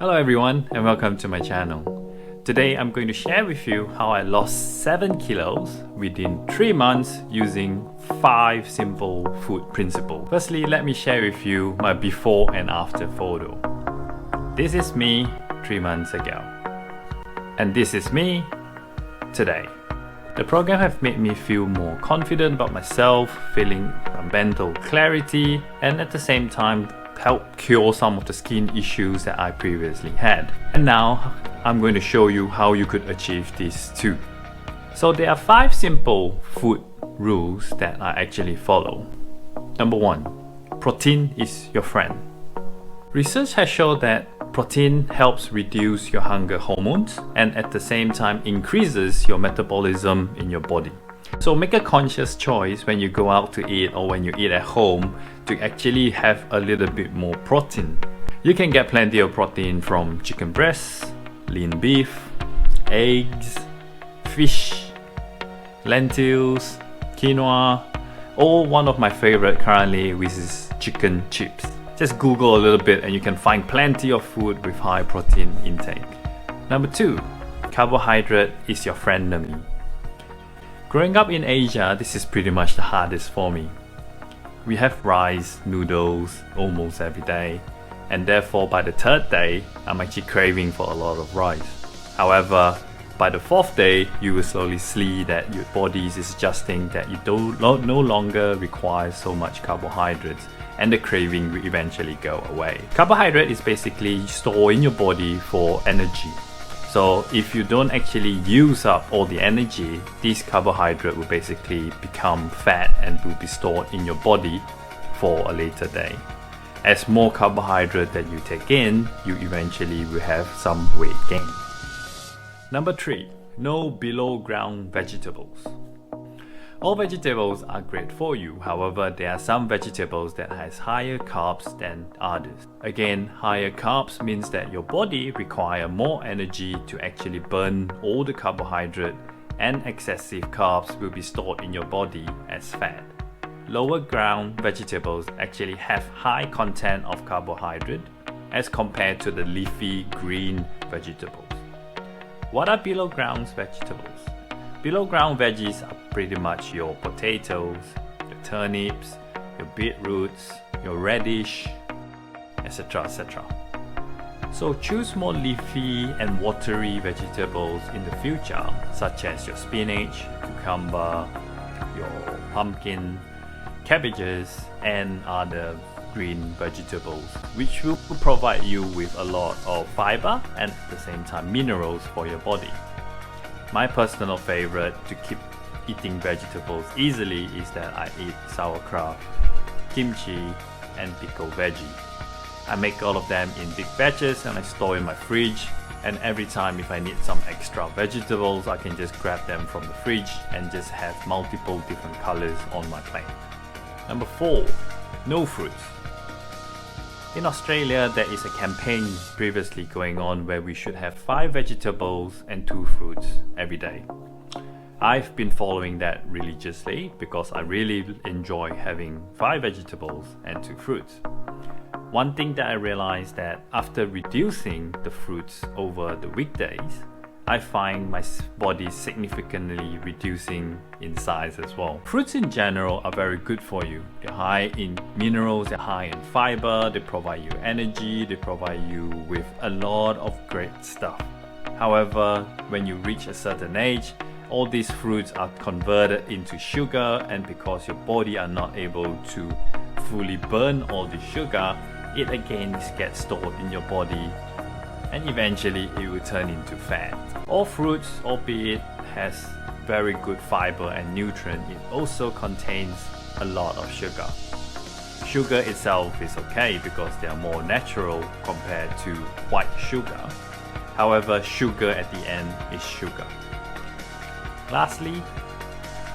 Hello everyone and welcome to my channel. Today I'm going to share with you how I lost 7 kilos within 3 months using 5 simple food principles. Firstly, let me share with you my before and after photo. This is me 3 months ago. And this is me today. The program have made me feel more confident about myself, feeling mental clarity, and at the same time help cure some of the skin issues that I previously had. And now I'm going to show you how you could achieve this too. So there are 5 simple food rules that I actually follow. Number 1, protein is your friend. Research has shown that protein helps reduce your hunger hormones and at the same time increases your metabolism in your body. So make a conscious choice when you go out to eat or when you eat at home to actually have a little bit more protein. You can get plenty of protein from chicken breast, lean beef, eggs, fish, lentils, quinoa, or one of my favorite currently, which is chicken chips. Just Google a little bit and you can find plenty of food with high protein intake. Number 2, carbohydrate is your friendnemy. Growing up in Asia, this is pretty much the hardest for me. We have rice, noodles almost every day, and therefore by the 3rd day, I'm actually craving for a lot of rice. However, by the 4th day, you will slowly see that your body is adjusting that you no longer require so much carbohydrates, and the craving will eventually go away. Carbohydrate is basically stored in your body for energy. So if you don't actually use up all the energy, this carbohydrate will basically become fat and will be stored in your body for a later day. As more carbohydrate that you take in, you eventually will have some weight gain. Number 3, no below ground vegetables. All vegetables are great for you, however there are some vegetables that has higher carbs than others. Again, higher carbs means that your body require more energy to actually burn all the carbohydrate, and excessive carbs will be stored in your body as fat. Lower ground vegetables actually have high content of carbohydrate as compared to the leafy green vegetables. What are below ground vegetables? Below ground veggies are pretty much your potatoes, your turnips, your beetroots, your radish, etc. etc. So choose more leafy and watery vegetables in the future, such as your spinach, cucumber, your pumpkin, cabbages, and other green vegetables, which will provide you with a lot of fiber and at the same time minerals for your body. My personal favorite to keep eating vegetables easily is that I eat sauerkraut, kimchi, and pickled veggie. I make all of them in big batches and I store in my fridge, and every time if I need some extra vegetables, I can just grab them from the fridge and just have multiple different colors on my plate. Number 4, no fruits. In Australia, there is a campaign previously going on where we should have 5 vegetables and 2 fruits every day. I've been following that religiously because I really enjoy having 5 vegetables and 2 fruits. One thing that I realized that after reducing the fruits over the weekdays, I find my body significantly reducing in size as well. Fruits in general are very good for you. They're high in minerals, they're high in fiber, they provide you energy, they provide you with a lot of great stuff. However, when you reach a certain age, all these fruits are converted into sugar, and because your body are not able to fully burn all the sugar, it again gets stored in your body and eventually it will turn into fat. All fruits, albeit has very good fiber and nutrient, it also contains a lot of sugar. Sugar itself is okay because they are more natural compared to white sugar. However, sugar at the end is sugar. Lastly,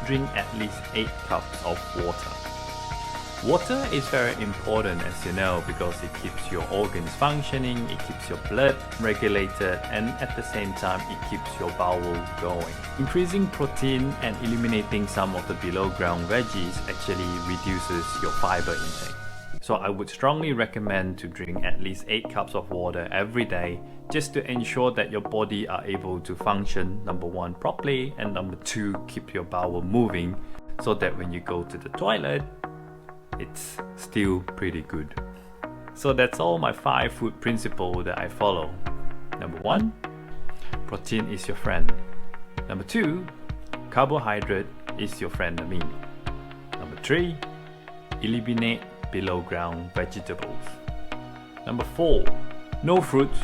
drink at least 8 cups of water. Water is very important, as you know, because it keeps your organs functioning, it keeps your blood regulated, and at the same time it keeps your bowel going. Increasing protein and eliminating some of the below ground veggies actually reduces your fiber intake. So I would strongly recommend to drink at least 8 cups of water every day, just to ensure that your body are able to function, number 1, properly, and number 2, keep your bowel moving, so that when you go to the toilet, it's still pretty good. So that's all my 5 food principles that I follow. Number 1, protein is your friend. Number 2, carbohydrate is your friendemy. Number 3, eliminate below ground vegetables. Number 4, no fruits,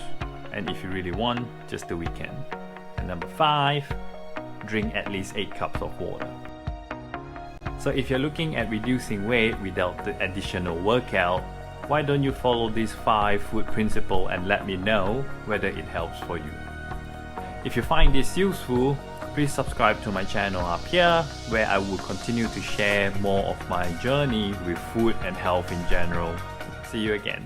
and if you really want, just the weekend. And number 5, drink at least 8 cups of water. So if you're looking at reducing weight without the additional workout, why don't you follow these 5 food principles and let me know whether it helps for you. If you find this useful, please subscribe to my channel up here, where I will continue to share more of my journey with food and health in general. See you again.